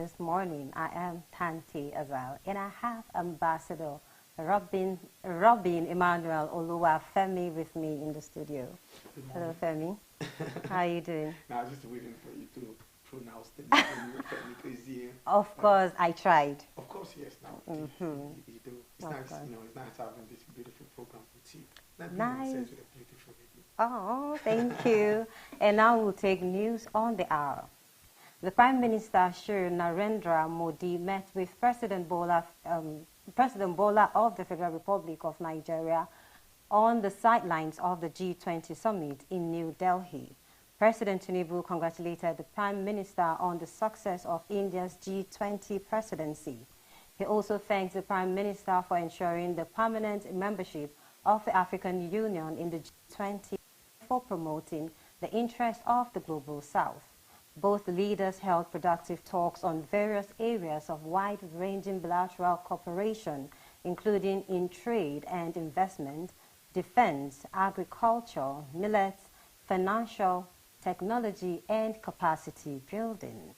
this morning. I am Tanti Azal, and I have Ambassador Robin Emmanuel Oluwafemi with me in the studio. Hello, Femi. How are you doing? Now, I was just waiting for you to pronounce the name because Of course, I tried. of course, yes. Now, you do. It's nice, it's nice having this beautiful program with you. Nothing Nice. says with a beautiful lady. Oh, thank you. And now we'll take news on the hour. The Prime Minister Shri Narendra Modi met with President Bola of the Federal Republic of Nigeria on the sidelines of the G20 summit in New Delhi. President Tinubu congratulated the Prime Minister on the success of India's G20 presidency. He also thanked the Prime Minister for ensuring the permanent membership of the African Union in the G20 for promoting the interests of the Global South. Both leaders held productive talks on various areas of wide-ranging bilateral cooperation, including in trade and investment, defense, agriculture, millets, financial, technology, and capacity building.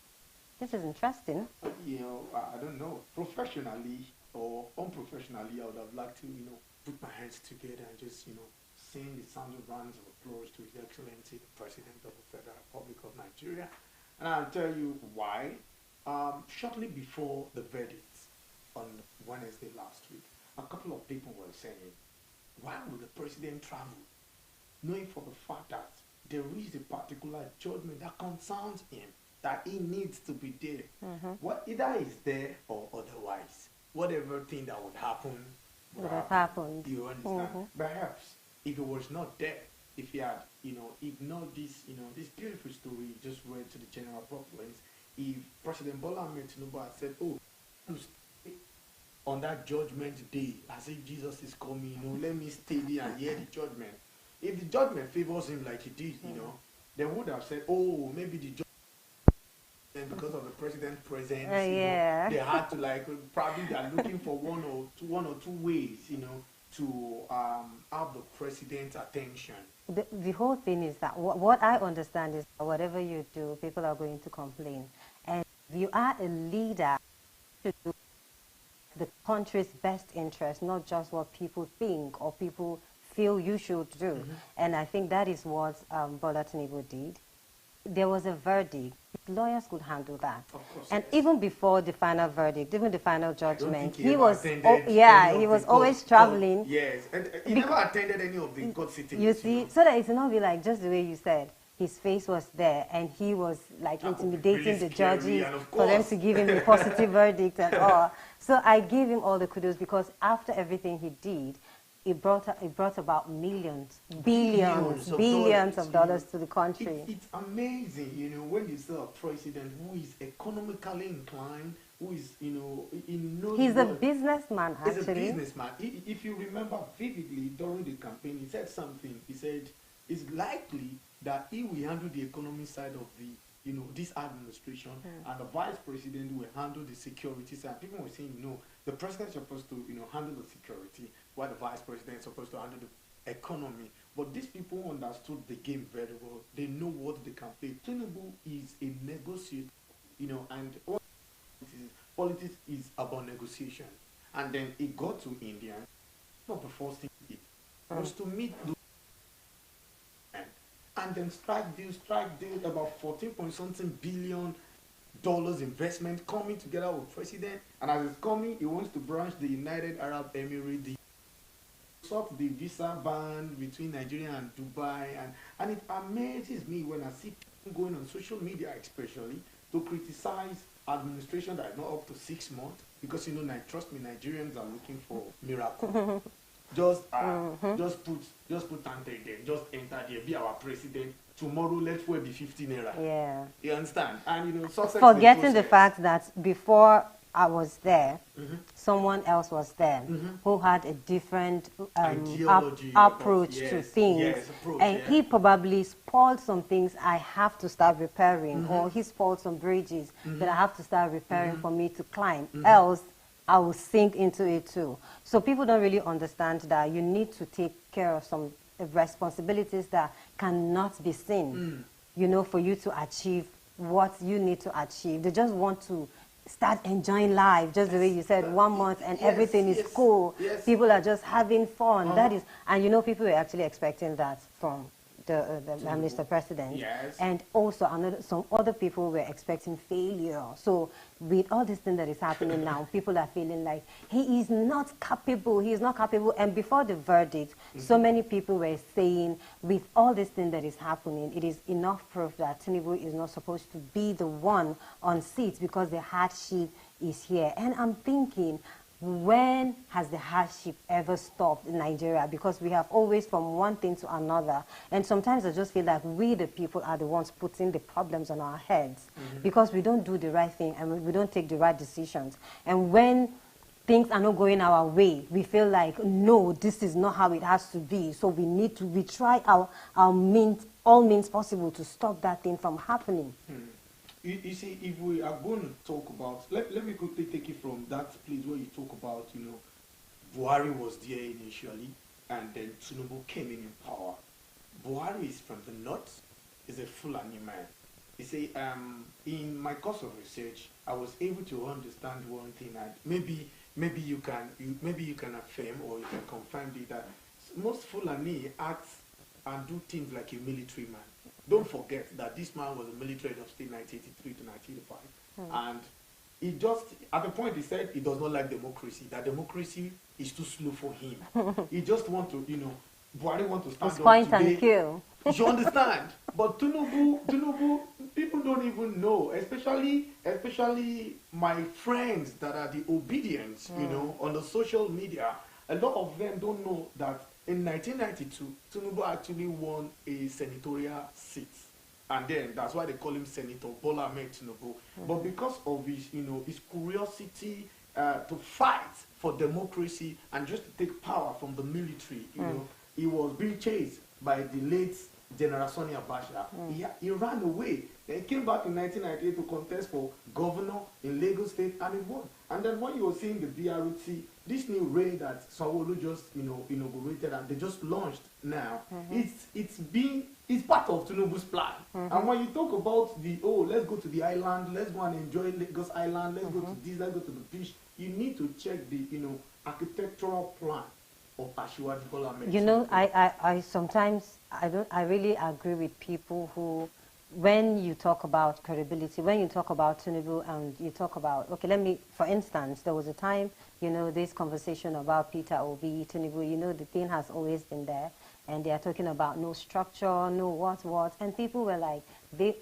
This is interesting. I don't know, professionally or unprofessionally, I would have liked to, put my hands together and just, sing the sound of rounds of applause to His Excellency, the President of the Federal Republic of Nigeria. And I'll tell you why. Shortly before the verdict on Wednesday last week, a couple of people were saying, why would the president travel, knowing for the fact that there is a particular judgment that concerns him, that he needs to be there. What either is there or otherwise. Whatever thing that would happen Would have happened. You understand? Perhaps if it was not there, if he had, ignored this, this beautiful story he just read to the general populace, if President Bola Ahmed Tinubu had said, oh, on that judgment day, as if Jesus is coming, let me stay there and hear the judgment. If the judgment favors him like he did, they would have said, oh, maybe the judgment, and because of the president's presence, they had to probably they are looking for one or two ways, to have the president's attention. The whole thing is that what I understand is that whatever you do, people are going to complain. And you are a leader to do the country's best interest, not just what people think or people feel you should do. And I think that is what Bola Tinubu did. There was a verdict. Lawyers could handle that. Of course, and yes. even before the final verdict, even the final judgment, he was always traveling. Yes, and he never attended any of the court sittings. You see, so that it's not be like just the way you said. His face was there, and he was like intimidating really the scary, judges and of for them course. to give him a positive verdict and all. So I give him all the kudos because after everything he did, it brought about billions of dollars to the country. It's amazing, when you see a president who is economically inclined, who is, he knows. He's a businessman, actually. He's a businessman. If you remember vividly during the campaign, he said something. He said it's likely that he will handle the economy side of the, this administration, and the vice president will handle the security side. People were saying, no, the president is supposed to, handle the security, while the vice president is supposed to handle the economy. But these people understood the game very well. They know what the campaign. Tinubu is a negotiator, and politics is about negotiation. And then he got to India. One of the first things he did was to meet the and then strike deal about 14-point-something billion investment coming together with president. And as it's coming, he wants to branch the United Arab Emirates, sort the visa ban between Nigeria and Dubai, and it amazes me when I see people going on social media especially to criticize administration that is not up to 6 months, because trust me, Nigerians are looking for miracle. Just put Tante there, just enter there, be our president. Tomorrow, let fuel be 50 naira. Yeah. You understand? And success. Forgetting the fact that before I was there, someone else was there who had a different approach to things. He probably spoiled some things I have to start repairing, or he spoiled some bridges that I have to start repairing for me to climb. Else, I will sink into it too. So people don't really understand that you need to take care of some responsibilities that cannot be seen, for you to achieve what you need to achieve. They just want to start enjoying life, just the way you said, 1 month and everything is cool. Yes. People are just having fun. That is, and you know, people were actually expecting that from the Mr. President. Yes. And also some other people were expecting failure. So with all this thing that is happening now, people are feeling like he is not capable. He is not capable. And before the verdict, so many people were saying, with all this thing that is happening, it is enough proof that Tinubu is not supposed to be the one on seats because the hardship is here. And I'm thinking, when has the hardship ever stopped in Nigeria? Because we have always from one thing to another. And sometimes I just feel like we, the people, are the ones putting the problems on our heads because we don't do the right thing and we don't take the right decisions. And when things are not going our way, we feel like, no, this is not how it has to be. So we try all means possible to stop that thing from happening. You see, if we are going to talk about, let me quickly take it from that place where you talk about, you know, Buhari was there initially, and then Tinubu came in power. Buhari is from the north, is a Fulani man. You see, in my course of research, I was able to understand one thing that maybe you can affirm or you can confirm it, that most Fulani act and do things like a military man. Don't forget that this man was a military of state 1983 to 1985. And he just, at the point he said he does not like democracy, that democracy is too slow for him. He just want to, you know, Buhari want to stand up point today. and kill. You understand? But Tinubu, people don't even know, especially my friends that are the obedience, you know, on the social media. A lot of them don't know that in 1992, Tinubu actually won a senatorial seat. And then that's why they call him Senator Bola Ahmed Tinubu. But because of his, you know, his curiosity to fight for democracy and just to take power from the military, you know, he was being chased by the late General Sani Abacha. He ran away. Then he came back in 1998 to contest for governor in Lagos State, and he won. And then when you were seeing the BRT, this new raid that Sanwo-Olu just, you know, inaugurated and they just launched now, it's part of Tinubu's plan. And when you talk about let's go to the island, let's go and enjoy Lagos Island, let's go to this, let's go to the beach, you need to check the, you know, architectural plan of Asiwaju Bola Ahmed Tinubu. You know, I sometimes, I really agree with people who, when you talk about credibility, when you talk about Tinubu and you talk about, okay, for instance, there was a time, you know, this conversation about Peter Obi, Tinubu, you know, the thing has always been there. And they are talking about no structure, no what. And people were like, they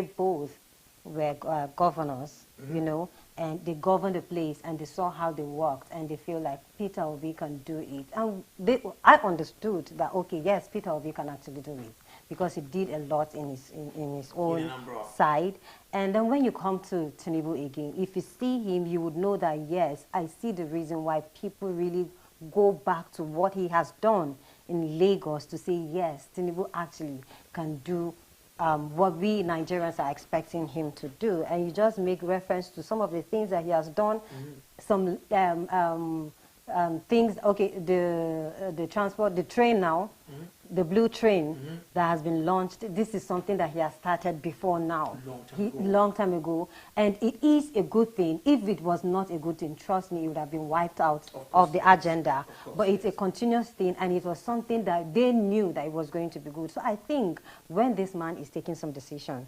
both were governors, you know, and they governed the place and they saw how they worked and they feel like Peter Obi can do it. And I understood that, okay, yes, Peter Obi can actually do it because he did a lot in his own side. And then when you come to Tinubu again, if you see him, you would know that, yes, I see the reason why people really go back to what he has done in Lagos to say, yes, Tinubu actually can do what we Nigerians are expecting him to do. And you just make reference to some of the things that he has done, some things, okay, the transport, the train now, the blue train that has been launched, this is something that he has started before now, long time ago. And it is a good thing. If it was not a good thing, trust me, it would have been wiped out of the agenda. But it's a continuous thing, and it was something that they knew that it was going to be good. So I think when this man is taking some decision,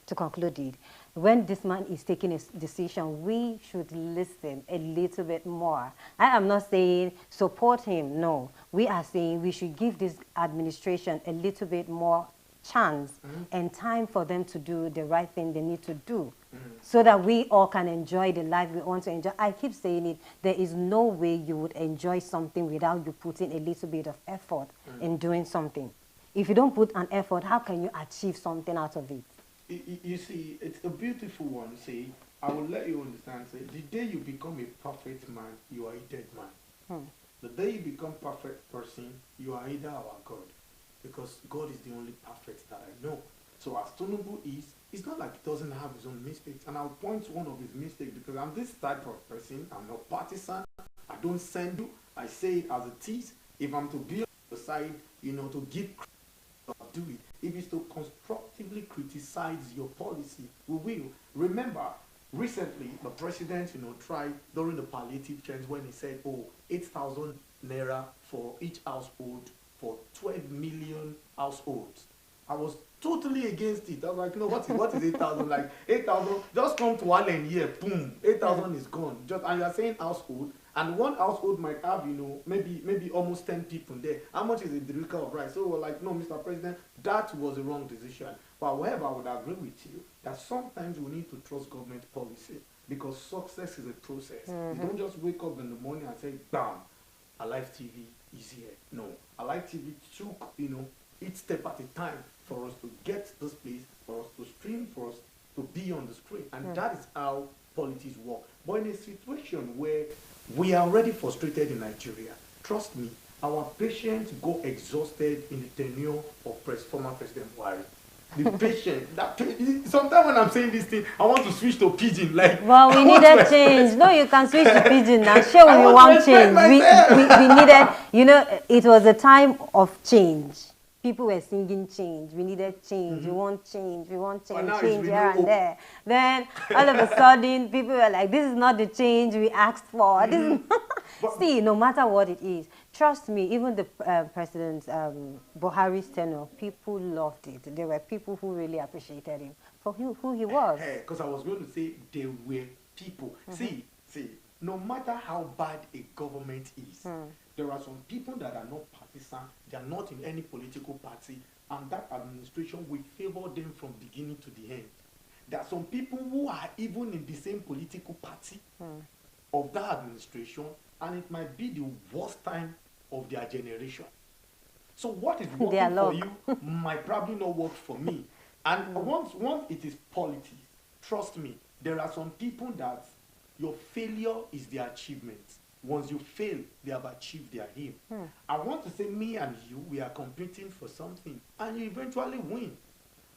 to conclude it, when this man is taking a decision, we should listen a little bit more. I am not saying support him, no. We are saying we should give this administration a little bit more chance and time for them to do the right thing they need to do so that we all can enjoy the life we want to enjoy. I keep saying it, there is no way you would enjoy something without you putting a little bit of effort in doing something. If you don't put an effort, how can you achieve something out of it? You see, it's a beautiful one. See, I will let you understand. Say, the day you become a perfect man, you are a dead man. The day you become perfect person, you are either our God, because God is the only perfect that I know. So as Tinubu is, it's not like he doesn't have his own mistakes. And I'll point to one of his mistakes because I'm this type of person. I'm not partisan. I don't send you. I say it as it is. If I'm to be on the side, you know, to give credit, I'll do it. If it's to constructively criticize your policy, we will. Remember, recently, the president, tried during the palliative change when he said, oh, 8,000 naira for each household for 12 million households. I was totally against it. I was like, no, what is 8,000? Like 8,000, just come to Allen here, boom, 8,000 is gone. Just and you're saying household, and one household might have, maybe almost 10 people there. How much is a drink of rice? So we're like, no, Mr. President, that was a wrong decision. But however, I would agree with you that sometimes we need to trust government policy because success is a process. You don't just wake up in the morning and say, bam, Alive TV is here. No, Alive TV took, each step at a time for us to get this place, for us to stream, for us to be on the screen. And that is how politics work. But in a situation where we are already frustrated in Nigeria, trust me, our patients go exhausted in the tenure of former President Buhari. The patient, sometimes when I'm saying this thing, I want to switch to pidgin. Like, well, we needed change. No, you can switch to pidgin now. Sure, we want change. We needed, it was a time of change. People were singing change. We needed change. We want change. We want change. Change here and there. Then all of a sudden, people were like, "This is not the change we asked for." This is see, no matter what it is, trust me. Even the President Buhari's tenure, people loved it. There were people who really appreciated him for who he was. Because I was going to say there were people. See. No matter how bad a government is, there are some people that are not partisan, they are not in any political party, and that administration will favor them from beginning to the end. There are some people who are even in the same political party of that administration, and it might be the worst time of their generation. So what is working for you might probably not work for me. And once it is politics, trust me, there are some people that your failure is their achievement. Once you fail, they have achieved their aim. I want to say me and you, we are competing for something, and you eventually win.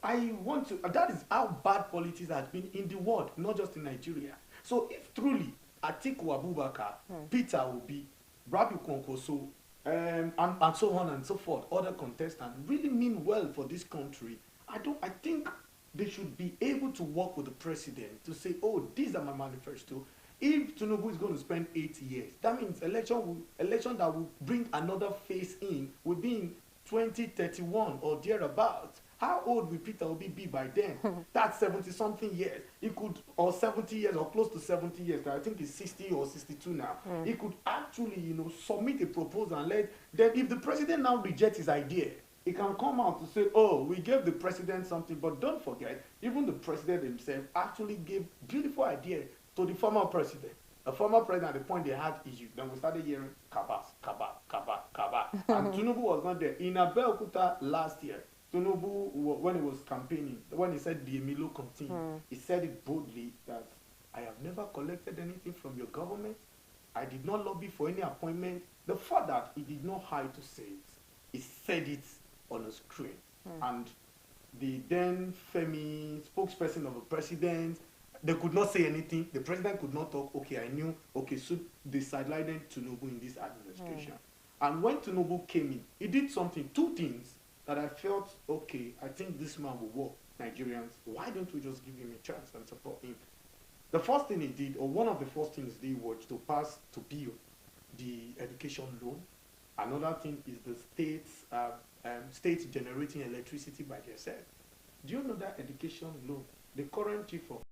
That is how bad politics has been in the world, not just in Nigeria. So if truly Atiku Abubakar, Peter Obi, Rabi Konkoso, and so on and so forth, other contestants really mean well for this country, I think they should be able to work with the president to say, oh, these are my manifesto. If Tinubu is going to spend 8 years, that means election that will bring another face in will be in 2031 or thereabouts. How old will Peter Obi be by then? That's 70-something years. He could, or 70 years, or close to 70 years. I think he's 60 or 62 now. He could actually, submit a proposal and then if the president now rejects his idea, he can come out to say, oh, we gave the president something, but don't forget, even the president himself actually gave beautiful ideas to the former president. The former president, at the point they had issues, then we started hearing Kaba. And Tinubu was not there. In Abeokuta last year, Tinubu, when he was campaigning, when he said the Emilo continue, he said it boldly that I have never collected anything from your government. I did not lobby for any appointment. The fact that he did not hide to say it, he said it on a screen. And the then Femi, spokesperson of the president, they could not say anything. The president could not talk. Okay, I knew. Okay, so they sidelined Tinubu in this administration. And when Tinubu came in, he did something, two things that I felt, okay, I think this man will work. Nigerians, why don't we just give him a chance and support him? The first thing he did, or one of the first things he did, was to build the education loan. Another thing is the states generating electricity by themselves. Do you know that education loan? The current chief of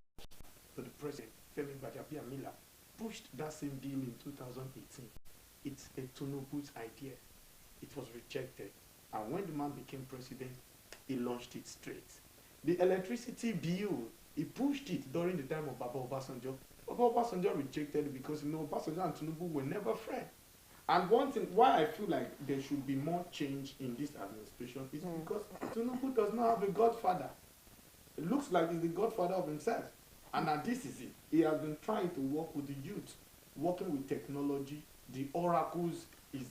the president, Femi Gbajabiamila, pushed that same deal in 2018. It's a Tinubu's idea. It was rejected. And when the man became president, he launched it straight. The electricity bill, he pushed it during the time of Baba Obasanjo. Baba Obasanjo rejected it because, Obasanjo and Tinubu were never friends. And one thing, why I feel like there should be more change in this administration is because Tinubu does not have a godfather. It looks like he's the godfather of himself. And now this is it. He has been trying to work with the youth, working with technology. The oracles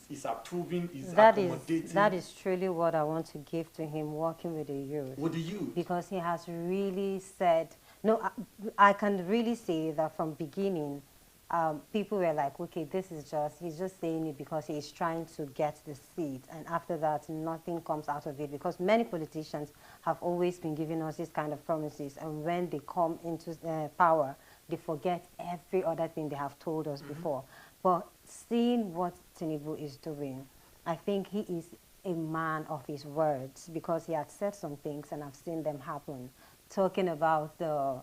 is approving, is accommodating. That is truly what I want to give to him, working with the youth. With the youth. Because he has really said, I can really say that from beginning, people were like, okay, he's just saying it because he's trying to get the seat. And after that, nothing comes out of it. Because many politicians have always been giving us these kind of promises. And when they come into power, they forget every other thing they have told us before. But seeing what Tinubu is doing, I think he is a man of his words, because he had said some things and I've seen them happen. Talking about the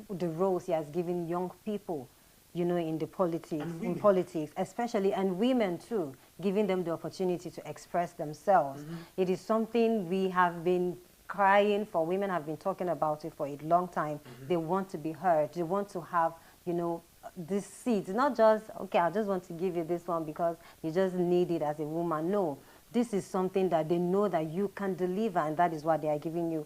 roles he has given young people, you know, in the politics, especially, and women too, giving them the opportunity to express themselves. It is something we have been crying for. Women have been talking about it for a long time. They want to be heard. They want to have, you know, this seat. Not just, okay, I just want to give you this one because you just need it as a woman. No. This is something that they know that you can deliver, and that is why they are giving you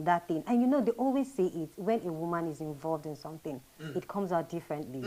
that thing. And you know, they always say it, when a woman is involved in something, it comes out differently.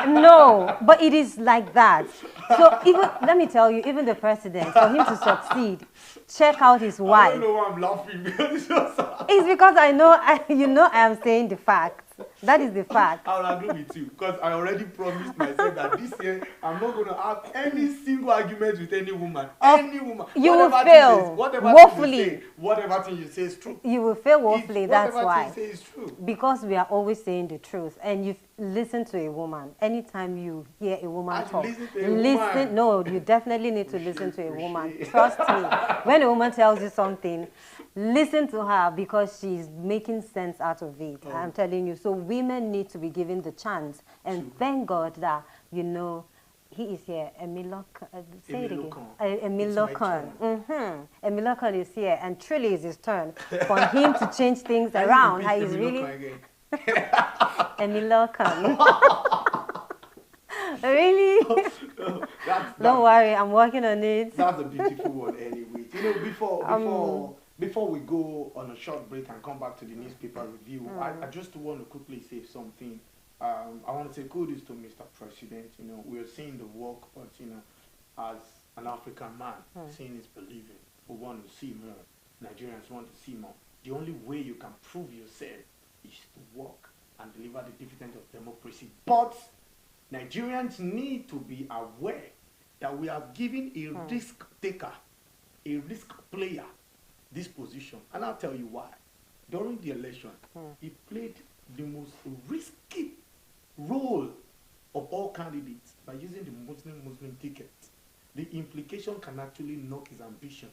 No, but it is like that. So even, let me tell you, even the president, for him to succeed, check out his wife. I don't know why I'm laughing, because it's just... It's because I know, you know I am saying the facts. That is the fact. I'll agree with you, because I already promised myself that this year I'm not going to have any single argument with any woman. Any woman. You will fail woefully. Whatever thing you say is true. You will fail woefully, that's why. Whatever thing you say is true. Because we are always saying the truth. And you listen to a woman. Anytime you hear a woman talk, listen. No, you definitely need to listen to a woman. Trust me. When a woman tells you something, listen to her, because she's making sense out of it. I'm telling you. So women need to be given the chance. And thank God that, you know, he is here. Say it again. Emilokon. Emilokon is here, and truly it's his turn for him to change things around. How he's really... Emilokon. Really? Don't worry, I'm working on it. That's a beautiful one anyway. You know, before we go on a short break and come back to the newspaper review, I just want to quickly say something. I want to say kudos to Mr. President. You know, we are seeing the work, but, you know, as an African man, seeing is believing. We want to see more. Nigerians want to see more. The only way you can prove yourself is to work and deliver the dividend of democracy. But Nigerians need to be aware that we have given a risk taker, a risk player, this position. And I'll tell you why. During the election, he played the most risky role of all candidates by using the Muslim ticket. The implication can actually knock his ambition.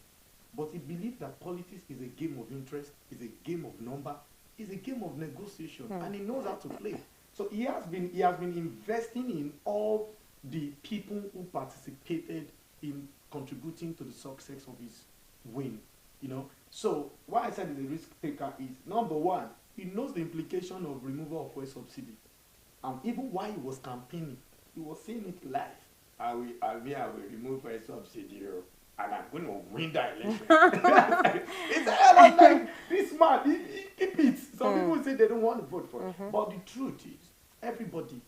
But he believed that politics is a game of interest, is a game of number, is a game of negotiation, and he knows how to play. So he has been investing in all the people who participated in contributing to the success of his win. You know, so why I said he's a risk taker is, number one, he knows the implication of removal of fuel subsidy. Even while he was campaigning, he was saying it live. I will remove fuel subsidy, and I'm going to win that election. It's like, this man, he keep it. Some people say they don't want to vote for it. But the truth is, everybody,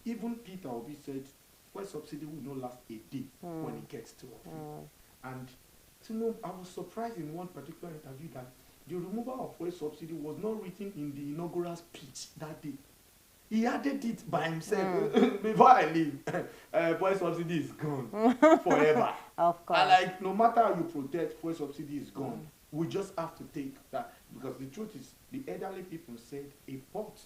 even Peter Obi said, fuel subsidy will not last a day when it gets to office. And you know, I was surprised in one particular interview that the removal of fuel subsidy was not written in the inaugural speech that day. He added it by himself. Before I leave, fuel subsidy is gone forever. Of course. And like, no matter how you protect, fuel subsidy is gone. We just have to take that, because the truth is, the elderly people said a pot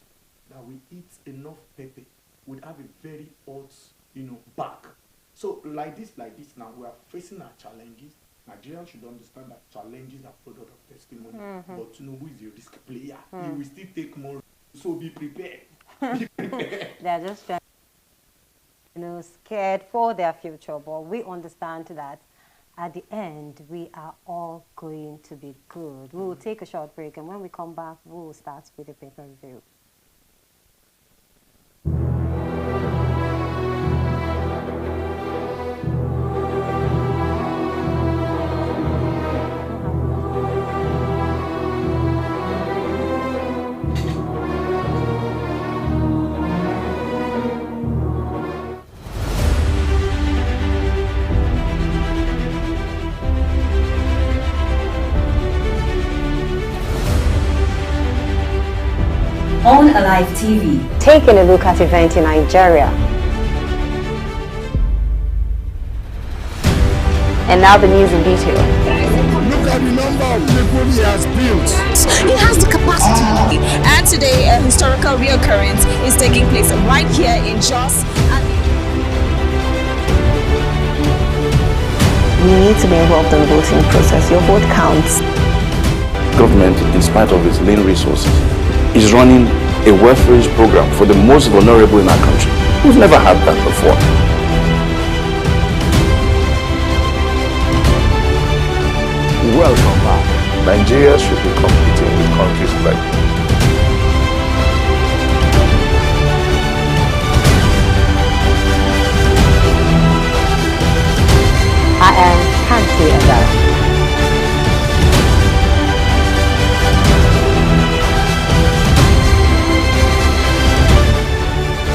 that will eat enough pepper would have a very hot, you know, back. So like this now, we are facing our challenges. Nigerians should understand that challenges are product of testimony. But Tinubu is a risk player. He will still take more. So be prepared. They're just, you know, scared for their future. But we understand that at the end, we are all going to be good. We will take a short break, and when we come back, we will start with the paper review. On Alive TV. Taking a look at event in Nigeria. And now the news in detail. Look at the number of people he has built. He has the capacity. And today, a historical reoccurrence is taking place right here in Jos. We need to be involved in the voting process. Your vote counts. Government, in spite of its lean resources, is running a welfare program for the most vulnerable in our country. We've never had that before. Welcome back. Nigeria should be competing with countries like I am Kanti Adar.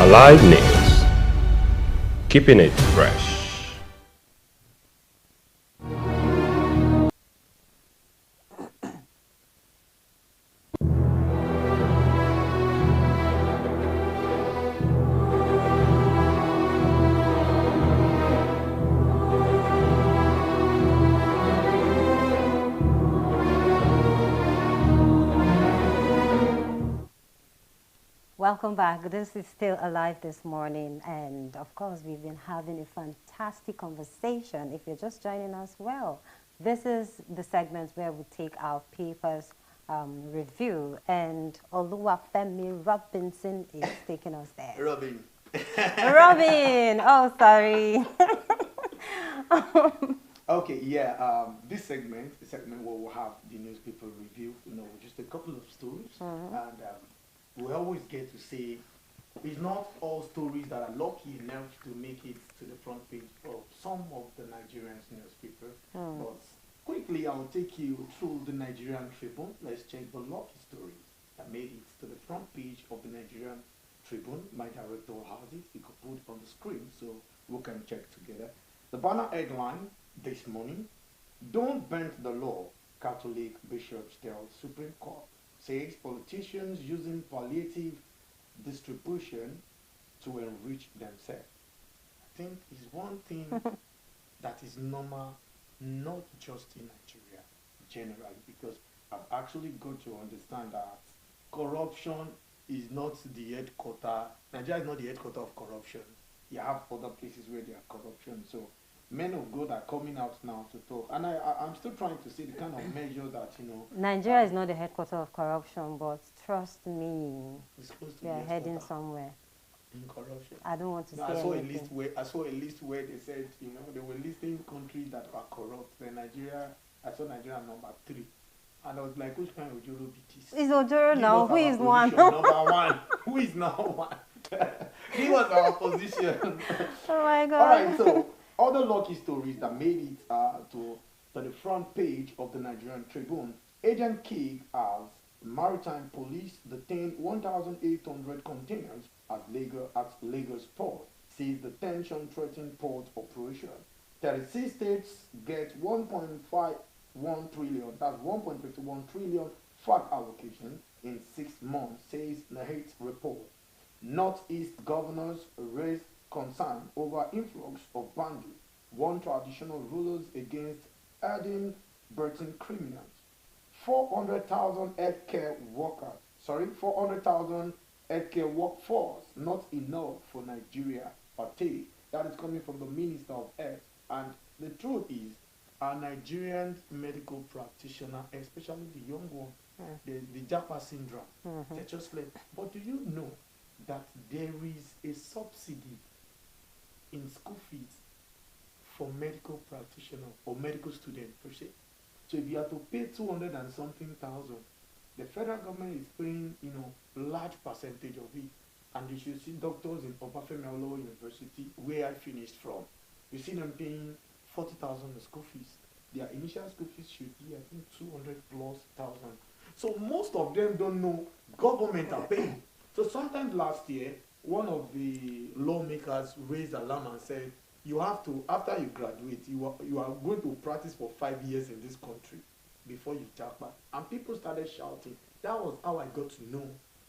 Alive News, keeping it fresh. Welcome back. This is Still Alive this morning, and of course we've been having a fantastic conversation. If you're just joining us, well, this is the segment where we take our papers review, and Oluwafemi Robinson is taking us there. Robin. Robin! Oh, sorry. Okay, yeah. This segment, the segment where we'll have the newspaper review, just a couple of stories, and we always get to say it's not all stories that are lucky enough to make it to the front page of some of the Nigerian newspaper. But quickly, I'll take you through the Nigerian Tribune. Let's check the lucky stories that made it to the front page of the Nigerian Tribune. My director has it. He could put it on the screen so we can check together. The banner headline this morning: "Don't bend the law, Catholic bishops tell Supreme Court." Says politicians using palliative distribution to enrich themselves. I think is one thing that is normal, not just in Nigeria, generally, because I've actually got to understand that corruption is not the headquarter. Nigeria is not the headquarter of corruption. You have other places where there are corruption. So men of God are coming out now to talk, and I'm still trying to see the kind of measure that Nigeria is not the headquarters of corruption, but trust me, is supposed to we be are heading headquarter somewhere. in corruption. I don't want to No, say I saw anything. I saw a list where they said they were listing countries that are corrupt. Then Nigeria, I saw Nigeria number 3, and I was like, which kind of Ojoro be this? It's Ojoro now. Who is one? Number 1. Who is now 1? He was our position. Oh my God. All right, so other lucky stories that made it to the front page of the Nigerian Tribune. Agent King as Maritime Police detained 1,800 containers at Lagos port. Sees the tension threatened port operation. 36 states get 1.51 trillion, that's 1.51 trillion FAT allocation in 6 months, says Nahate report. Northeast governors raise concern over influx of bandits, warn traditional rulers against adding Burton criminals. 400,000 healthcare workers, 400,000 healthcare workforce, not enough for Nigeria. Pate, that is coming from the Minister of Health. And the truth is, our Nigerian medical practitioner, especially the young one, the Japa syndrome, they just like, but do you know that there is a subsidy in school fees for medical practitioner or medical student per se? So if you have to pay 200 and something thousand, the federal government is paying, large percentage of it. And you should see doctors in Obafemi Awolowo University, where I finished from. You see them paying 40,000 in school fees. Their initial school fees should be, I think, 200 plus thousand. So most of them don't know government are paying. So sometimes last year, one of the lawmakers raised alarm and said, you have to, after you graduate, you are going to practice for 5 years in this country before you jump back. And people started shouting. That was how I got to know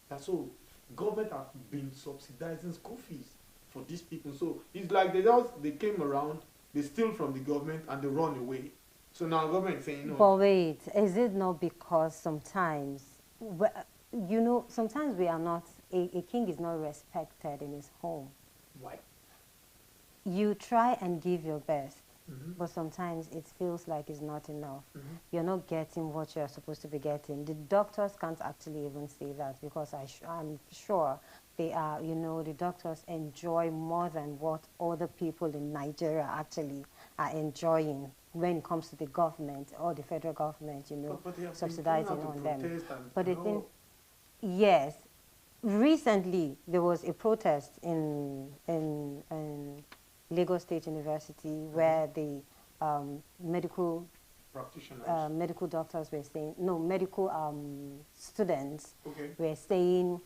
that so government have been subsidizing school fees for these people. So it's like they came around, they steal from the government and they run away. So now government is saying no. But wait, is it not because sometimes, you know, sometimes we are not, a king is not respected in his home. Why? You try and give your best, but sometimes it feels like it's not enough. You're not getting what you're supposed to be getting. The doctors can't actually even say that, because I'm sure they are, you know, the doctors enjoy more than what other people in Nigeria actually are enjoying when it comes to the government or the federal government, you know, But they have been subsidizing going out to on them. protest and But the no. thing, yes, recently there was a protest in Lagos State University where the medical Practitioners. medical doctors were saying, no, medical students Okay. were saying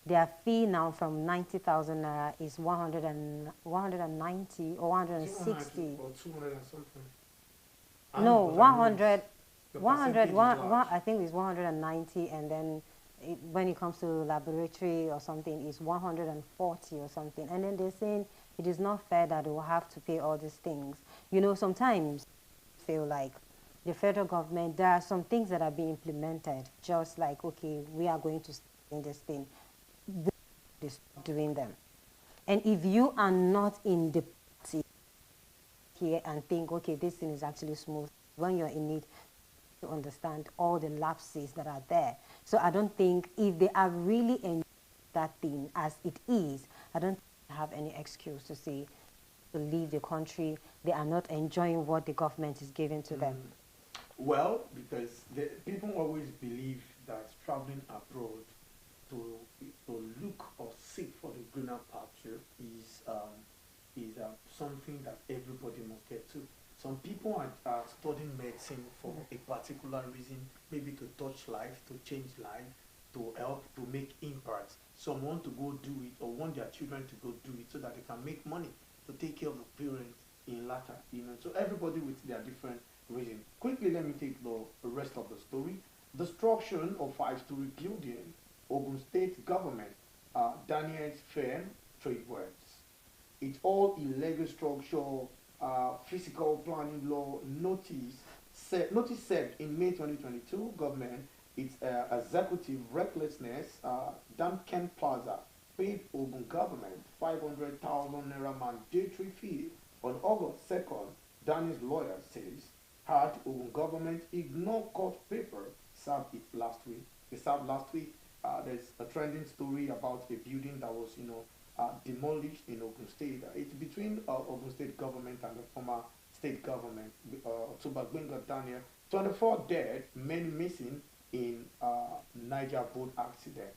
their fee now from 90,000 naira is 190 or 160. Or 200 and something. No, But I know 100, the 100, percentage is large. I think it's 190, and then when it comes to laboratory or something, it's 140 or something. And then they're saying it is not fair that they will have to pay all these things. You know, sometimes I feel like the federal government, there are some things that are being implemented, just like, okay, we are going to in this thing, they stop doing them. And if you are not in the party here and think, okay, this thing is actually smooth, when you're in it, to understand all the lapses that are there. So I don't think if they are really enjoying that thing as it is, I don't have any excuse to say to leave the country. They are not enjoying what the government is giving to them. Well, because people always believe that traveling abroad to look or seek for the greener pasture is something that everybody must get to. Some people are studying medicine for a particular reason, maybe to touch life, to change life, to help, to make impacts. Some want to go do it, or want their children to go do it so that they can make money to take care of the parents in latter, you know. So everybody with their different reasons. Quickly, let me take the rest of the story. Destruction of 5-story building, Ogun State government, Daniel's firm, trade words. It's all illegal structure, physical planning law notice said in May 2022, government, its executive recklessness, Damken Plaza paid Ogun government 500,000 naira mandatory fee on August 2nd. Daniel's lawyer says, had Ogun government ignore court paper served it last week. They served last week. There's a trending story about a building that was, you know, demolished in Ogun State. It's between Ogun State government and the former state government. Tubagbenga Daniel, 24 dead, many missing in Niger boat accident.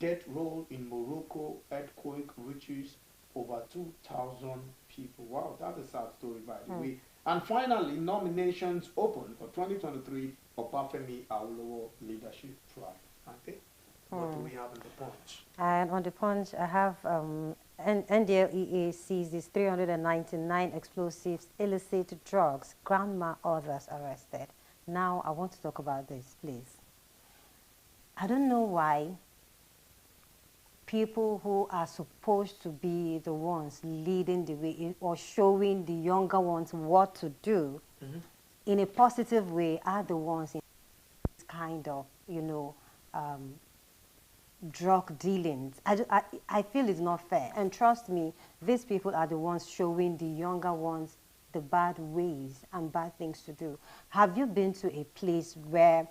Death roll in Morocco, earthquake reaches over 2,000 people. Wow, that's a sad story, by the way. And finally, nominations open for 2023 Obafemi Awolowo Leadership Prize. Okay? What do we have in the Punch? And on the Punch, I have NDLEA seizes 399 explosives, illicit drugs, grandma others arrested. Now, I want to talk about this, please. I don't know why people who are supposed to be the ones leading the way or showing the younger ones what to do in a positive way are the ones in this kind of, you know, drug dealings. I feel it's not fair. And trust me, these people are the ones showing the younger ones the bad ways and bad things to do. Have you been to a place where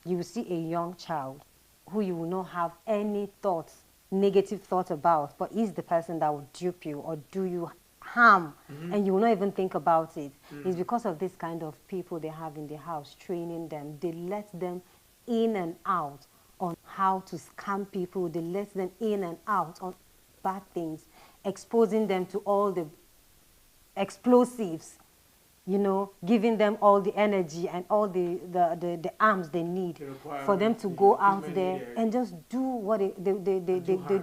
you see a young child who you will not have any thoughts, negative thoughts about, but is the person that will dupe you or do you harm, and you will not even think about it? It's because of this kind of people they have in the house, training them. They let them in and out on how to scam people. They let them in and out on bad things, exposing them to all the explosives, you know, giving them all the energy and all the arms they need for them to go out there and just do what they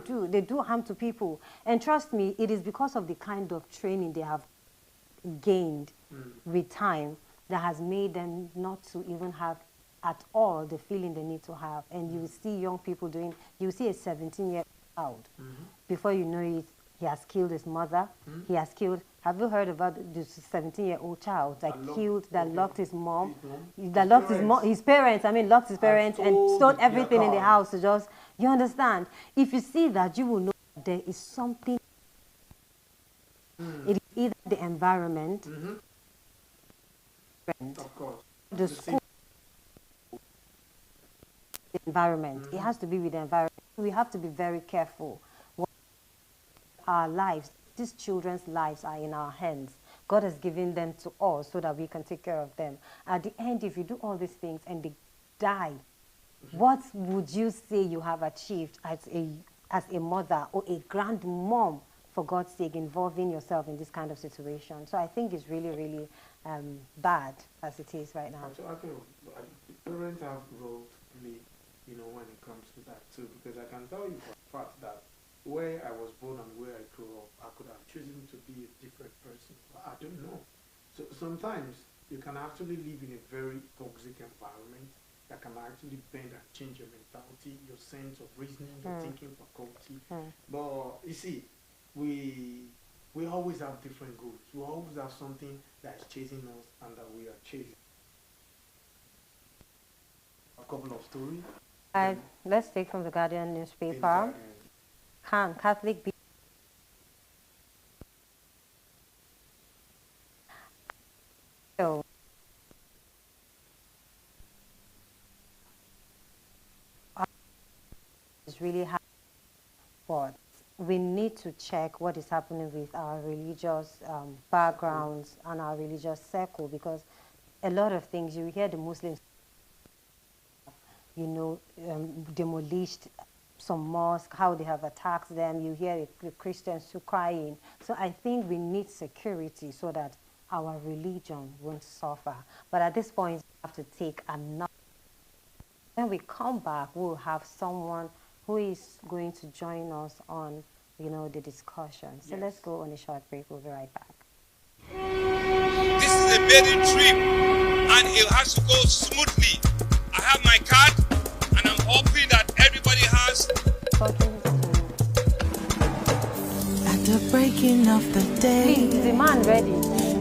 do. They do harm to people. And trust me, it is because of the kind of training they have gained with time that has made them not to even have at all the feeling they need to have. And you see young people doing, you see a 17-year-old, before you know it, he has killed his mother, he has killed Have you heard about this 17-year-old child that locked his mom, his parents, locked his parents and stole everything in the house to just, you understand? If you see that, you will know there is something. It is either the environment, Of course. the school, the environment. It has to be with the environment. We have to be very careful. Our lives, these children's lives are in our hands. God has given them to us so that we can take care of them. At the end, if you do all these things and they die, what would you say you have achieved as a mother or a grandmom, for God's sake, involving yourself in this kind of situation? So I think it's really, really bad as it is right now. So I think parents have a role to play, when it comes to that too, because I can tell you for a fact that where I was born and where I grew up, I could have chosen to be a different person, but I don't know. So sometimes you can actually live in a very toxic environment that can actually bend and change your mentality, your sense of reasoning, your thinking faculty. But you see, we always have different goals. We always have something that is chasing us and that we are chasing. A couple of stories. Let's take from the Guardian newspaper. Can Catholic be is really hard, but we need to check what is happening with our religious backgrounds and our religious circle, because a lot of things you hear the Muslims, demolished some mosque, how they have attacked them. You hear the Christians too crying. So I think we need security so that our religion won't suffer. But at this point, we have to take another. When we come back, we'll have someone who is going to join us on, the discussion. So let's go on a short break. We'll be right back. This is a maiden trip, and it has to go smoothly. I have my card, and I'm hoping that everybody has. At the breaking of the day, Please, is the man ready?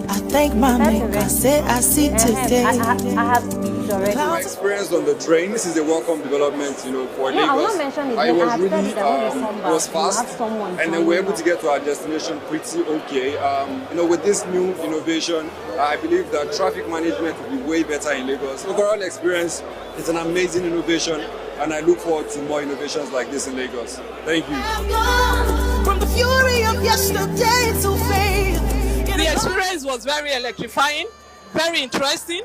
I thank my maker, say I see today. I have speech already. My experience on the train, this is a welcome development, for Lagos. I will not mention his name. It was I have really, said that when we come back, it was fast, and then we were able to get to our destination pretty okay. With this new innovation, I believe that traffic management will be way better in Lagos. Overall experience, it's an amazing innovation, and I look forward to more innovations like this in Lagos. Thank you. From the fury of yesterday to fame. The experience was very electrifying, very interesting.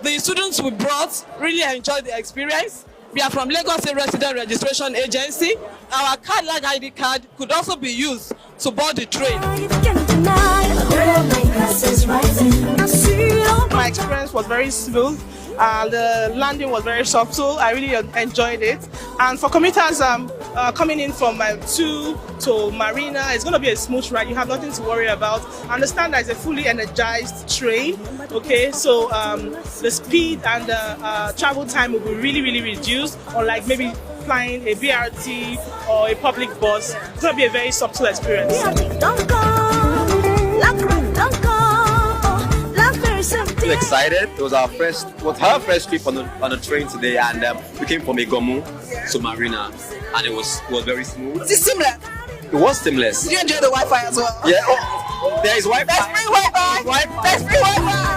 The students we brought really enjoyed the experience. We are from Lagos State Resident Registration Agency. Our card, like ID card, could also be used to board the train. My experience was very smooth. The landing was very subtle. I really enjoyed it. And for commuters coming in from 2 to Marina, it's going to be a smooth ride. You have nothing to worry about. Understand that it's a fully energized train. Okay, so the speed and the travel time will be really, really reduced, unlike maybe flying a BRT or a public bus. It's going to be a very subtle experience. Excited. It was her first trip on the train today, and we came from Egomu to Marina, and it was very smooth. Was it seamless? It was seamless. Did you enjoy the Wi-Fi as well? Yeah. Oh, there is Wi-Fi. There's free Wi-Fi. There's free Wi-Fi.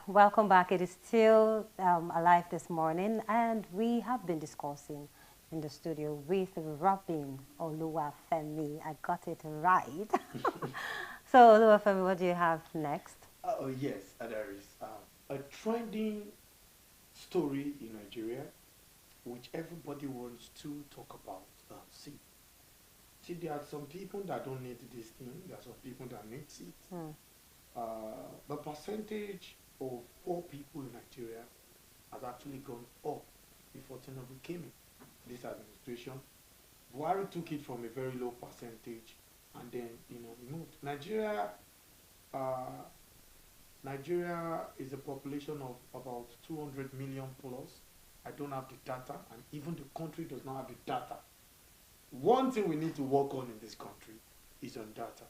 Welcome back. It is still alive this morning, and we have been discussing in the studio with Robin Oluwafemi. I got it right. So, Oluwafemi, what do you have next? Oh yes, there is a trending story in Nigeria which everybody wants to talk about. See, there are some people that don't need this thing. There are some people that need it. The percentage of poor people in Nigeria has actually gone up before Tinubu came in this administration. Buhari took it from a very low percentage, and then he moved. Nigeria is a population of about 200 million plus. I don't have the data, and even the country does not have the data. One thing we need to work on in this country is on data.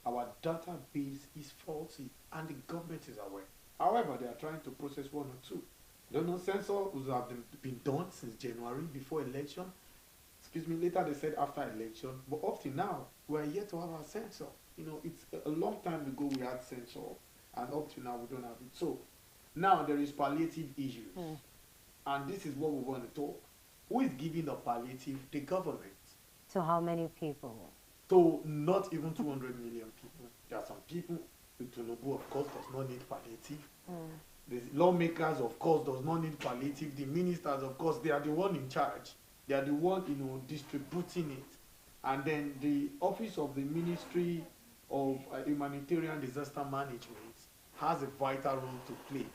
Our database is faulty, and the government is aware. However, they are trying to process one or two. Don't know, census have been done since January before election. Excuse me, later they said after election. But up to now, we are yet to have our census. It's a long time ago we had census, and up to now we don't have it. So now there is palliative issues. And this is what we want to talk. Who is giving the palliative? The government. To how many people? So not even 200 million people. There are some people, Tinubu of course does not need palliative. The lawmakers of course does not need palliative. The ministers of course, they are the one in charge. They are the one distributing it. And then the office of the Ministry of Humanitarian Disaster Management has a vital role to play.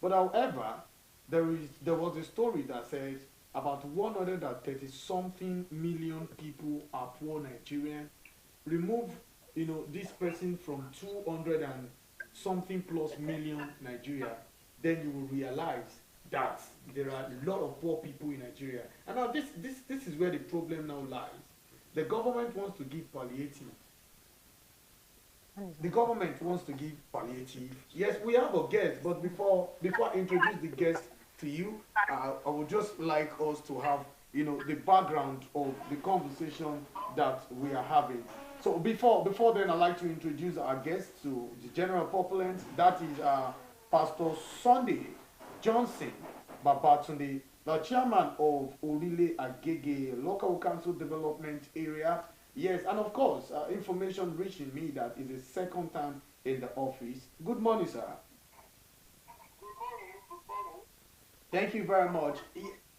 But however, there was a story that says about 130 something million people are poor Nigerian. Remove this person from 200 and something plus million Nigeria, then you will realize that there are a lot of poor people in Nigeria. And now this is where the problem now lies. The government wants to give palliative. The government wants to give palliative. Yes, we have a guest, but before I introduce the guest to you, I would just like us to have the background of the conversation that we are having. So before then, I'd like to introduce our guest to the general populace. That is Pastor Sunday Johnson Babatunde, the chairman of Orile Agege Local Council Development Area. Yes, and of course, information reaching me that is the second time in the office. Good morning, sir. Thank you very much.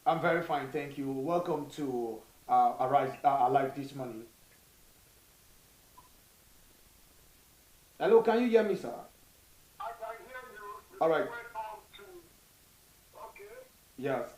I'm very fine, thank you. Welcome to Alive this morning. Hello, can you hear me, sir? I can hear you. All right. Yes.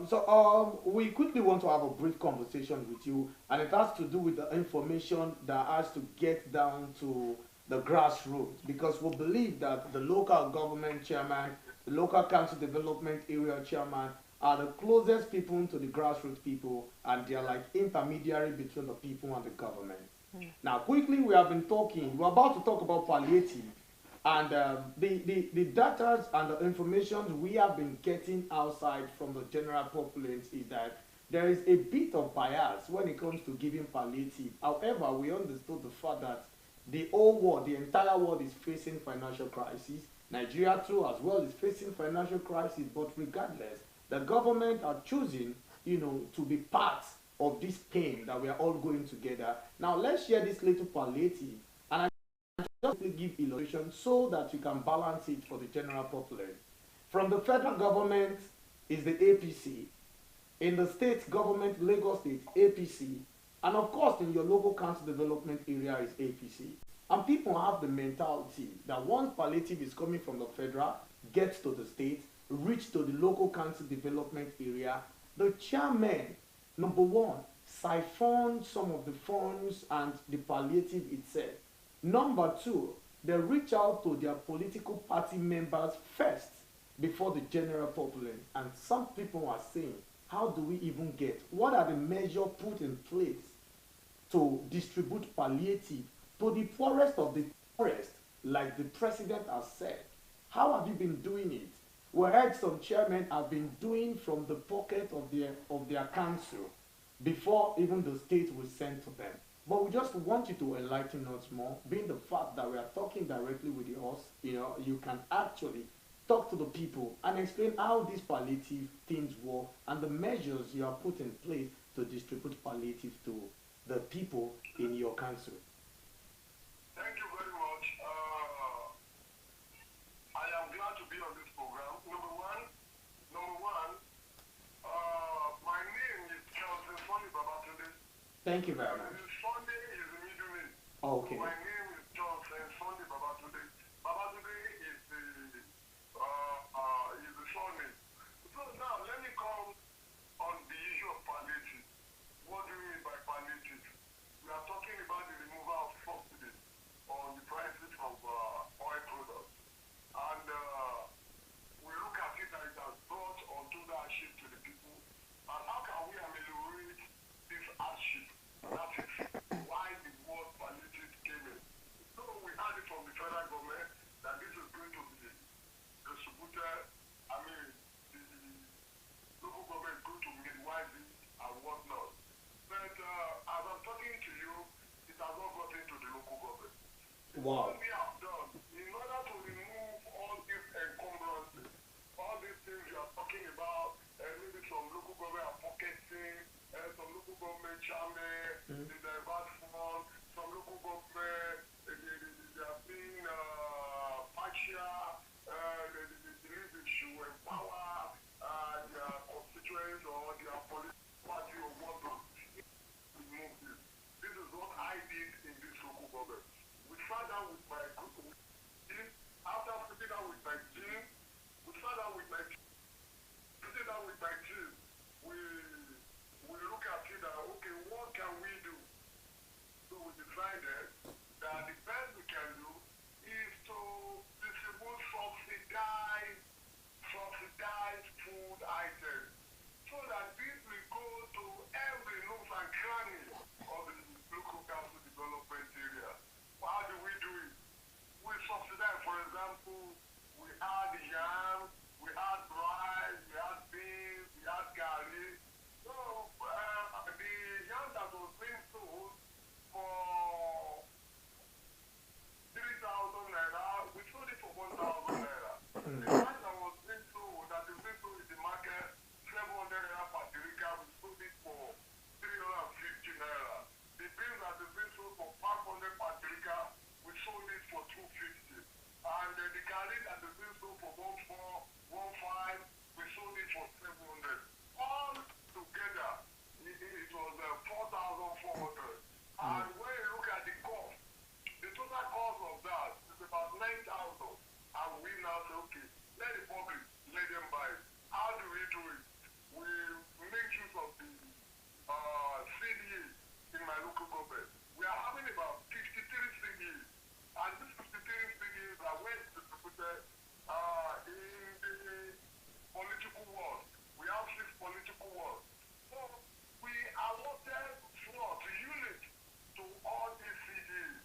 So we quickly want to have a brief conversation with you, and it has to do with the information that has to get down to the grassroots, because we believe that the local government chairman, the local council development area chairman are the closest people to the grassroots people, and they are like intermediary between the people and the government. Now, quickly, we're about to talk about palliative. And the data and the information we have been getting outside from the general populace is that there is a bit of bias when it comes to giving palliative. However, we understood the fact that the whole world, the entire world is facing financial crisis. Nigeria too as well is facing financial crisis, but regardless, the government are choosing, to be part of this pain that we are all going together. Now, let's share this little palliative. And just give illustration so that you can balance it for the general populace. From the federal government is the APC. In the state government, Lagos State, APC. And of course, in your local council development area is APC. And people have the mentality that once palliative is coming from the federal, gets to the state, reach to the local council development area, the chairman, number one, siphon some of the funds and the palliative itself. Number two, they reach out to their political party members first before the general populace. And some people are saying, how do we even get? What are the measures put in place to distribute palliative to the poorest of the poorest, like the president has said? How have you been doing it? We heard some chairmen have been doing from the pocket of their council before even the state was sent to them. But we just want you to enlighten us more, being the fact that we are talking directly with us. You can actually talk to the people and explain how these palliative things work and the measures you have put in place to distribute palliative to the people in your council. Thank you very much. be on this program. Number one, my name is Johnson Sunday Babatunde. Thank you very much. Sunday is the middle name. Okay. So my name is Johnson Sunday Babatunde. Babatunde is the surname. So now let me come on the issue of palliative. What do you mean by palliative? We are talking about the removal of subsidies on the prices of oil products. And we look at it that it has brought untold hardship to the people. And how can we ameliorate this hardship? That is why the word palliative came in. So we heard it from the federal government that this is going to be distributed. I mean, the local government is going to midwife it and whatnot. But as I'm talking to you, it has not got into the local government. Wow. What we have done, in order to remove all these encumbrances, all these things you are talking about, maybe some local government are pocketing, some local government charming, the divert fund, some local government, they are being partial, they should empower their constituents or their political party or whatnot. Remove this. This is what I did in this local government. We sat down with my group, after sitting down with my team, we look at it that, okay, what can we do? So we decided that the best we can do is to distribute subsidized food items so that this will go to every nook and cranny of the local council development area. How do we do it? We subsidize, for example, we had yam, we had rice, we had beans, we had garlic. So the yam that was being sold for 3,000 naira, we sold it for 1,000 naira. The rice that was being sold, that is being sold in the market, 700 naira per derica, we sold it for 350 naira. The beans that is being sold for 500 per derica, we sold it for 250. And the garlic that is being sold for 1,415, we sold it for 700. All together, it was 4,400. And when you look at the cost, the total cost of that is about 9,000. And we now say, okay, let the public, let them buy it. How do we do it? We make use of the CDA in my local government. We are having about 53 CDAs. And these 53 CDAs are well distributed in the political world. We have 6 political worlds. So we allotted slots, units to all these CDAs.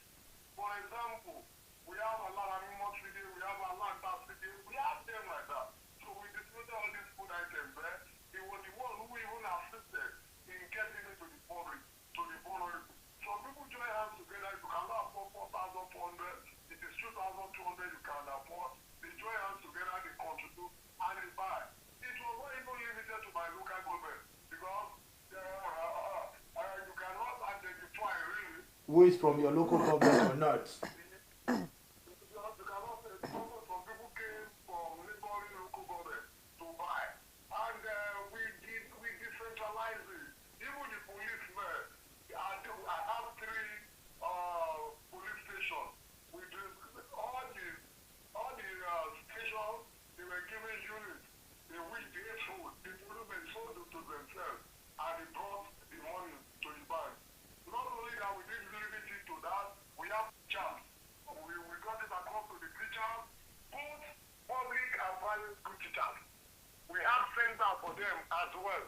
For example, we have a lot of CDA, we have a lot of CDA, we have them like that. So we distributed all these food items there. It was the one who even assisted in getting it to the public, to the vulnerable. So people join hands together. You cannot afford 4,400. It is 2,200 you can afford. They join hands together, they contribute, and they buy. It was not even limited to my local government because you cannot identify really. Who is from your local government or not? And it brought the money to the bank. Not only that, we didn't limit it to that, we have jobs. We got it across to the teachers, both public and private school teachers. We have center for them as well.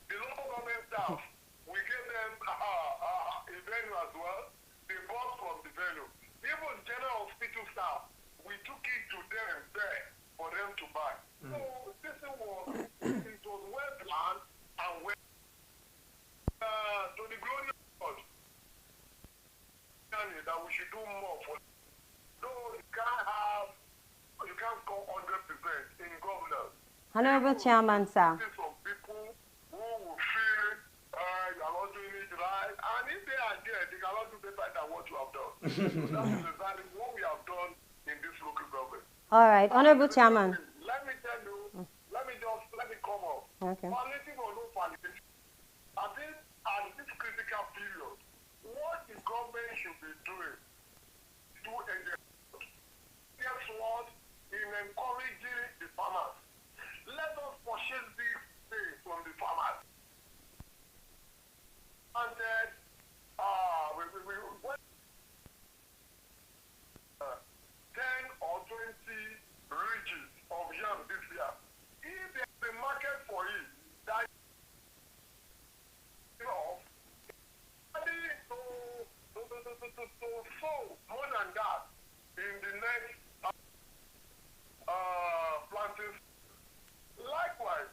The local government staff, we gave them a venue as well. They bought from the venue. Even general hospital staff, we took it to them there for them to buy. So this was well planned and well to the glory of God. That we should do more for. So you can't go 100% in governance. Honorable Chairman, sir. Some people who will feel you are not doing it right, and if they are there, they cannot do better than what you have done. So that is exactly what we have done in this local government. All right, Honorable Chairman. Let me tell you, let me come up. Okay. Politics or no politics, at this critical period, what the government should be doing to guess what, in encouraging the farmers. Let us purchase these things from the farmers. And then, we 10 or 20 ridges of yam this year. If there's a market for it, that to sow more than that in the next planting. Likewise,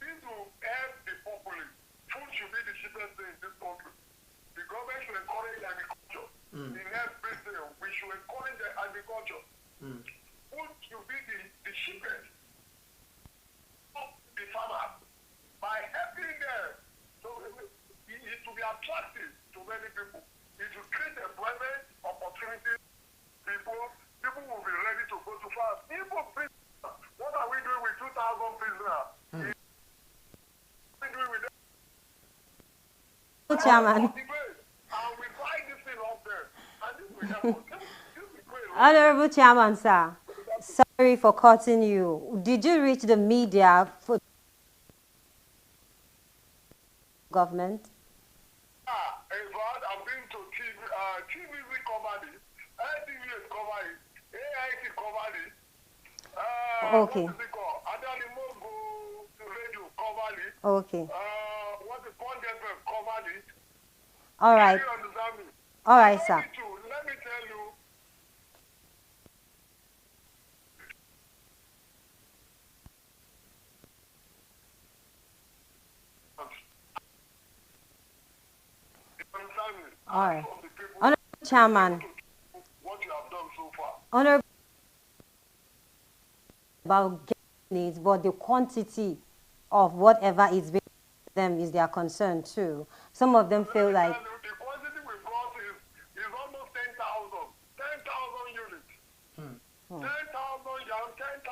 this will help the populace. Food should be the cheapest thing in this country. The government should encourage agriculture. In everything, we should encourage the agriculture. Food should be the cheapest of the farmers by helping them. So it will be attractive to many people. It will create employment opportunities. People will be ready to go to farm. Even prisoners. What are we doing with 2,000 prisoners? What are we doing with them? Chairman. And we buy this thing off them. And this will help us. Honorable Chairman, sir. Sorry for cutting you. Did you reach the media for government? I've been to TVC covered it, LTV has covered it, AIT covered it. Okay. What is it called? Adani Mogo Radio covered it. Okay. What is Pond FM covered it. All right. Do you understand me? All right, sir. Let me tell you. All right. Honorable Chairman. What you have done so far. Honorable about needs, but the quantity of whatever is being them is their concern too. Some of them feel like the quantity we brought is almost 10,000. 10,000 units. 10,000 yam, 10,000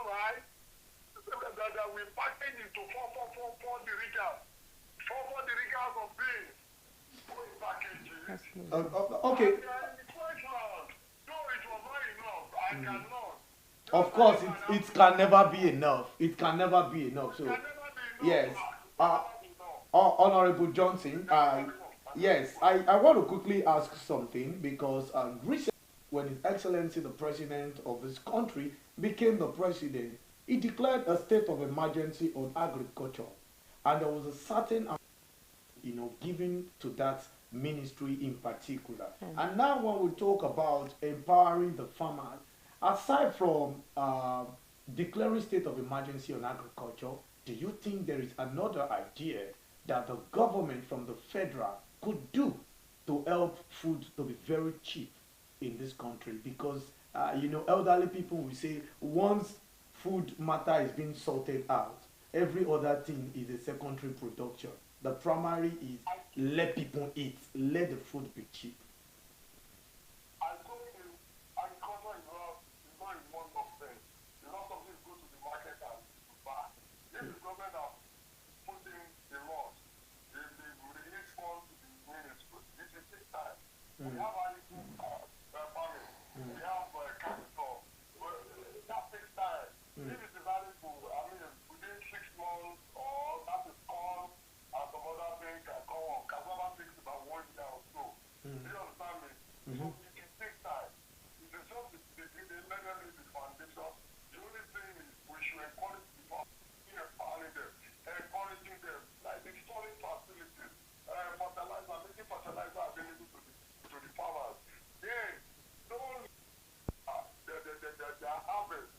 rice that we package into 4 dirigas. 4 dirigas of beans. Okay. Of course, it can never be enough. It can never be enough. So, yes. Honorable Johnson, yes, I want to quickly ask something because recently, when His Excellency the President of this country became the president, he declared a state of emergency on agriculture, and there was a certain, given to that ministry in particular. And now when we talk about empowering the farmers, aside from declaring state of emergency on agriculture, do you think there is another idea that the government from the federal could do to help food to be very cheap in this country? Because, elderly people will say once food matter is being sorted out, every other thing is a secondary production. The primary is let people eat, let the food be cheap. I told you, agriculture is not in one of them. A lot of things go to the market and to buy. If the government are putting the laws, they release funds to the ministry. It will take time. We have animal farming. We have capital. That takes time. If it is animal, within 6 months or that is called and some other things can come on. Cassava takes about 1 year or so. Do you understand me? So it takes time. It is just the foundation. The only thing is we should encourage the farmers, empowering them, encouraging them, like installing facilities, fertilizer, making fertilizer available to the farmers. Then don't their harvest,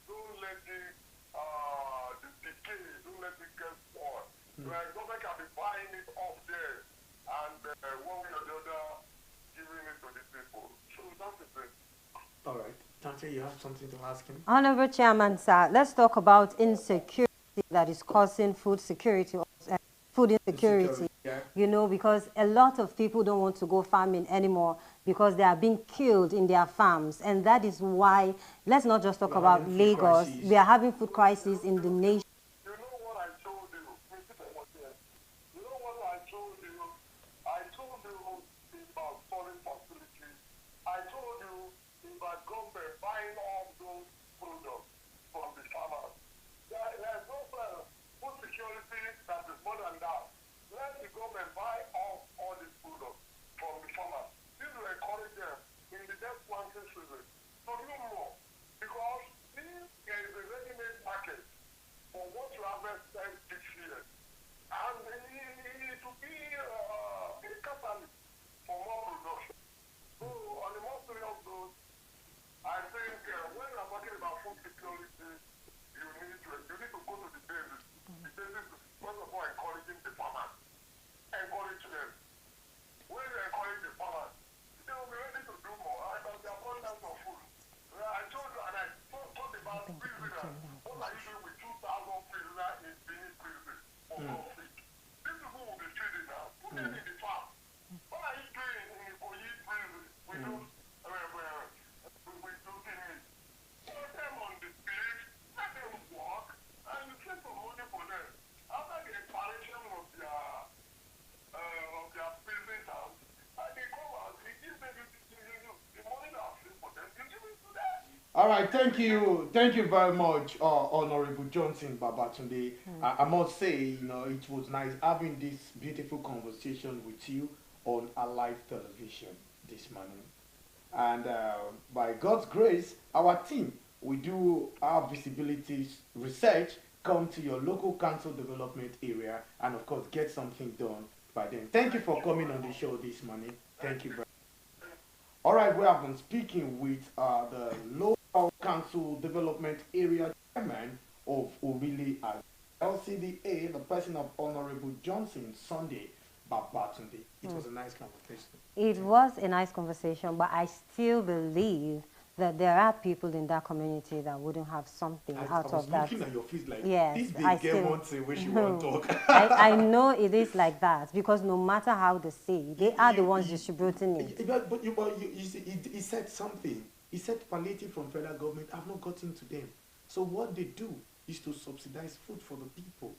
don't let it decay, don't let it get spoiled. The government can be buying it off there and one way or the other giving it to the people. So that's the thing. All right. Tante, you have something to ask him? Honorable Chairman, sir, let's talk about insecurity that is causing food security, food insecurity. Yeah. Because a lot of people don't want to go farming anymore. because they are being killed in their farms. And that is why, let's not just talk about Lagos. We are having food crisis in the nation. You know what I told you? You know what I told you? I told you about foreign facilities. I told you about government buying all those products from the farmers. There's no food security that is more than that. Let the government buy all these products from the farmers. This will encourage them in the next planting season to do more. Because there is a ready-made market for what you harvested this year. And it will be a catalyst for more production. So on the most serious note, I think when you are talking about food security, you need to go to the basis. The basis is first of all encouraging the farmers. Encourage them. When you encourage the farmers, they will be ready to do more. And there's the abundance of food. I told you, and I talked about prisoners. What are you doing with 2,000 prisoners in Benin prison for conflict? These people will be feeding now. Put them in the farm. What are you doing in the Ikoyi prison with those things? Put them on the street, let them work, and you get some money for them. After the expiration of their prison terms, and they come out, they give them the money that are free for them, you give it to them. All right, thank you very much, Honorable Johnson Babatunde. I must say, it was nice having this beautiful conversation with you on a live television this morning. And by God's grace, our team, we do our visibility research, come to your local council development area, and of course, get something done by then. Thank you for coming on the show this morning. Thank you very much. All right, we have been speaking with the local council development area chairman of Orile LCDA, the person of Honorable Johnson Sunday Babatunde. It was a nice conversation. It was a nice conversation, but I still believe that there are people in that community that wouldn't have something out of that. I was looking at your face like, yes, this big girl wants to wish you won't talk. I know it is like that, because no matter how they say, they are the ones distributing it. But he said something. He said palliative from federal government have not gotten to them. So what they do is to subsidize food for the people.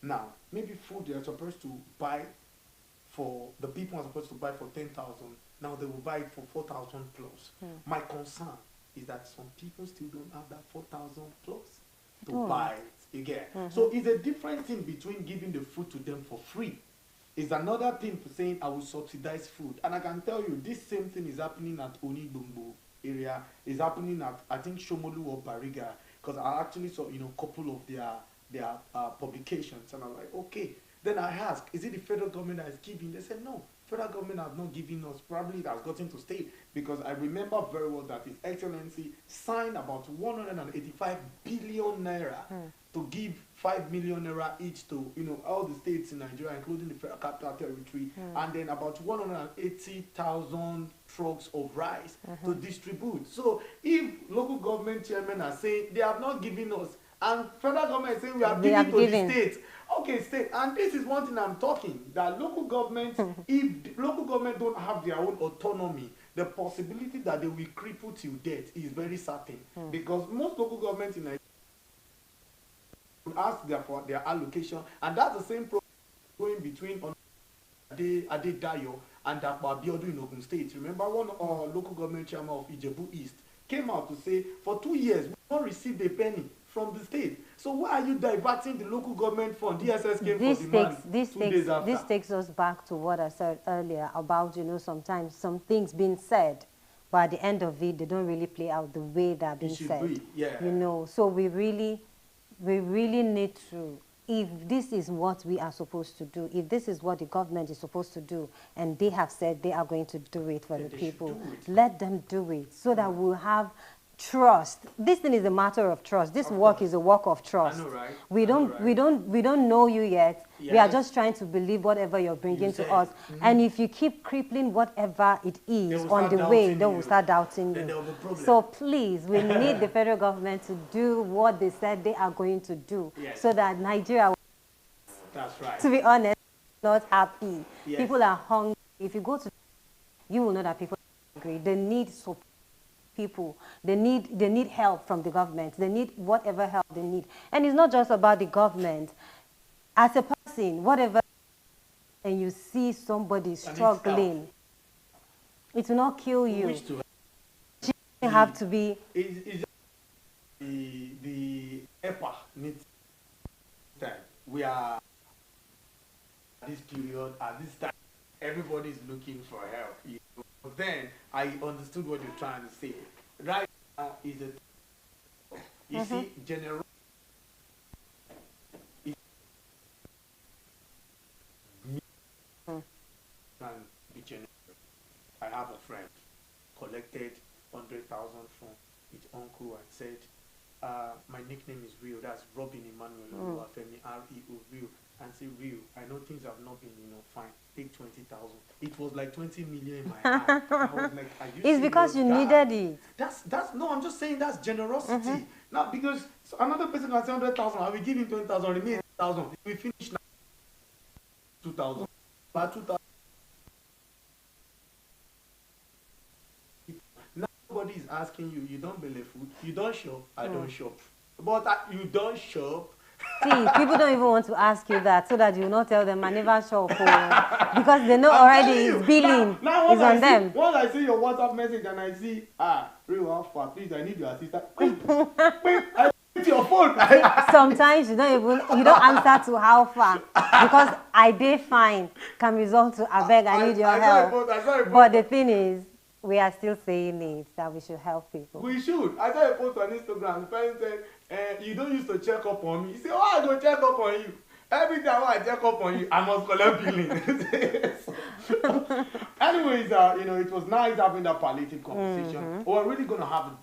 Now, maybe food they are supposed to buy for, the people are supposed to buy for 10,000. Now they will buy it for 4,000 plus. My concern is that some people still don't have that 4,000 plus to buy it. You get? So it's a different thing between giving the food to them for free. It's another thing for saying I will subsidize food. And I can tell you this same thing is happening at Onigbombo area. It's happening at, I think, Shomolu or Bariga, because I actually saw a couple of their publications, and I'm like, okay. Then I asked, is it the federal government that is giving? They said no. Federal government has not given us. Probably it has gotten to state, because I remember very well that His Excellency signed about 185 billion naira to give 5 million naira each to all the states in Nigeria, including the Federal Capital Territory, and then about 180,000 trucks of rice to distribute. So if local government chairmen are saying they have not given us, and federal government is saying we have given to the states. Okay, state, and this is one thing I'm talking, that local governments, if local government don't have their own autonomy, the possibility that they will cripple till death is very certain. Because most local governments in Nigeria ask for their allocation, and that's the same problem going between Adedayo and Dapo Abiodun in Ogun State. Remember, one local government chairman of Ijebu East came out to say, for 2 years, we don't receive a penny from the state. So why are you diverting the local government fund? DSS came for the money 2 days after. This takes us back to what I said earlier about, sometimes some things being said, but at the end of it, they don't really play out the way they're being said. So we really need to, if this is what we are supposed to do, if this is what the government is supposed to do, and they have said they are going to do it for the people, let them do it, so that we'll have trust. This thing is a matter of trust. This work is a work of trust. I know, right? We don't know you yet. Yes. We are just trying to believe whatever you're bringing to us. And if you keep crippling whatever it is on the way, they will start doubting you. So please, we need the federal government to do what they said they are going to do, so that Nigeria, that's right, to be honest, not happy. People are hungry. If you go to, you will know that people agree. They need support. People, they need help from the government. They need whatever help they need. And it's not just about the government. As a person, whatever, and you see somebody struggling, it will not kill you. You have to be... The EPA needs time. We are at this period, at this time, everybody is looking for help. You know? But then I understood what you're trying to say. Right now is a, you see, general can be generous. I have a friend collected 100,000 from his uncle and said, my nickname is Real. That's Robin Emmanuel Oluwafemi, R-E-O, Real. And say, Real, I know things have not been, fine. Take 20,000. It was like 20 million in my hand. I was like, are you It's because you needed it. That's no, I'm just saying that's generosity. Now, because another person can say 100,000, I will give him 20,000, remain 1,000. We finish now. 2,000. By 2,000. Nobody is asking you, you don't believe food, you don't shop, I don't shop. But you don't shop. See, people don't even want to ask you that so that you will not tell them I never shop. Because they know already it's billing. Now it's on them. Once I see your WhatsApp message and I see, Real Alpha, please, I need your assistance. Quick, I need your phone. Sometimes you don't answer to how far. Because I did fine can result to I beg, I need your help. But the thing is, we are still saying it, that we should help people. We should. I saw a post on Instagram. The person said, you don't used to check up on me. He said, I go check up on you. Every time I check up on you, I must collect billing. Anyways, it was nice having that palliative conversation. We're really going to have a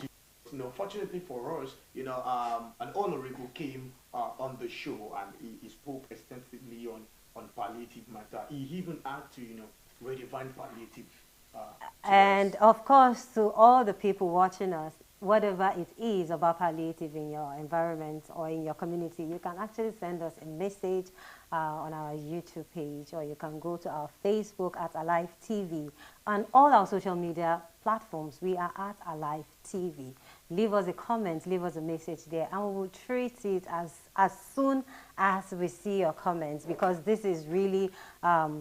fortunately for us, an honorable came on the show and he spoke extensively on palliative matter. He even had to, redefine palliative. And of course, to all the people watching us, whatever it is about palliative in your environment or in your community, you can actually send us a message on our YouTube page, or you can go to our Facebook at Alive TV. On all our social media platforms, we are at Alive TV. Leave us a comment, leave us a message there, and we will treat it as soon as we see your comments, because this is really,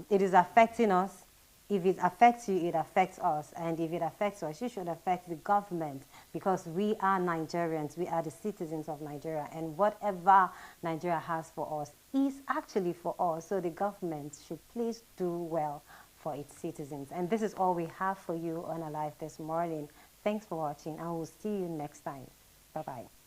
it is affecting us. If it affects you, it affects us. And if it affects us, it should affect the government, because we are Nigerians. We are the citizens of Nigeria. And whatever Nigeria has for us is actually for us. So the government should please do well for its citizens. And this is all we have for you on Alive this morning. Thanks for watching, and we'll see you next time. Bye-bye.